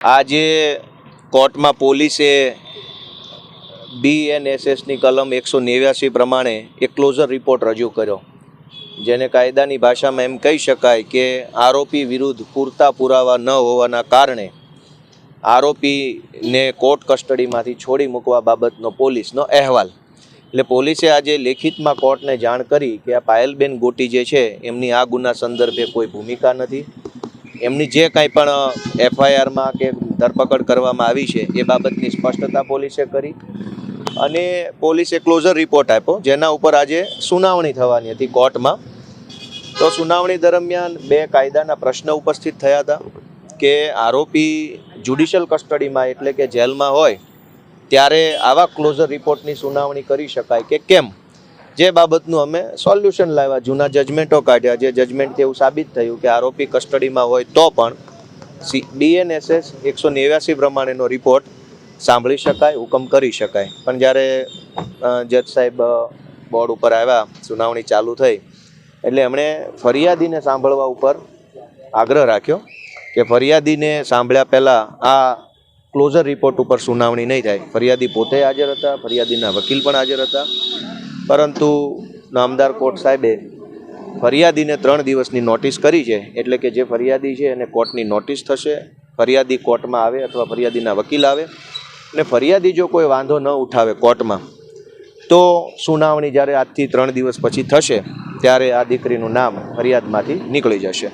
આજે કોર્ટમાં પોલીસે BNSSની કલમ 189 પ્રમાણે એક ક્લોઝર રિપોર્ટ રજૂ કર્યો, જેને કાયદાની ભાષામાં એમ કહી શકાય કે આરોપી વિરુદ્ધ પૂરતા પુરાવા ન હોવાના કારણે આરોપીને કોર્ટ કસ્ટડીમાંથી છોડી મૂકવા બાબતનો પોલીસનો અહેવાલ. એટલે પોલીસે આજે લેખિતમાં કોર્ટને જાણ કરી કે આ પાયલબેન ગોટી જે છે એમની આ ગુના સંદર્ભે કોઈ ભૂમિકા નથી. એમની જે કાંઈ પણ FIRમાં કે ધરપકડ કરવામાં આવી છે એ બાબતની સ્પષ્ટતા પોલીસે કરી અને પોલીસે ક્લોઝર રિપોર્ટ આપ્યો, જેના ઉપર આજે સુનાવણી થવાની હતી કોર્ટમાં. તો સુનાવણી દરમિયાન બે કાયદાના પ્રશ્ન ઉપસ્થિત થયા હતા કે આરોપી જ્યુડિશિયલ કસ્ટડીમાં એટલે કે જેલમાં હોય ત્યારે આવા ક્લોઝર રિપોર્ટની સુનાવણી કરી શકાય કે કેમ, જે બાબતનું અમે સોલ્યુશન લાવ્યા. જૂના જજમેન્ટો કાઢ્યા, જે જજમેન્ટથી એવું સાબિત થયું કે આરોપી કસ્ટડીમાં હોય તો પણ BNSS 189 પ્રમાણેનો રિપોર્ટ સાંભળી શકાય, હુકમ કરી શકાય. પણ જ્યારે જજ સાહેબ બોર્ડ ઉપર આવ્યા, સુનાવણી ચાલુ થઈ, એટલે એમણે ફરિયાદીને સાંભળવા ઉપર આગ્રહ રાખ્યો કે ફરિયાદીને સાંભળ્યા પહેલાં આ ક્લોઝર રિપોર્ટ ઉપર સુનાવણી નહીં થાય. ફરિયાદી પોતે હાજર હતા, ફરિયાદીના વકીલ પણ હાજર હતા, પરંતુ નામદાર કોર્ટ સાહેબે ફરિયાદીને 3 દિવસની નોટિસ કરી છે. એટલે કે જે ફરિયાદી છે એને કોર્ટની નોટિસ થશે, ફરિયાદી કોર્ટમાં આવે અથવા ફરિયાદીના વકીલ આવે, અને ફરિયાદી જો કોઈ વાંધો ન ઉઠાવે કોર્ટમાં તો સુનાવણી જ્યારે આજથી 3 દિવસ પછી થશે ત્યારે આ દીકરીનું નામ ફરિયાદમાંથી નીકળી જશે.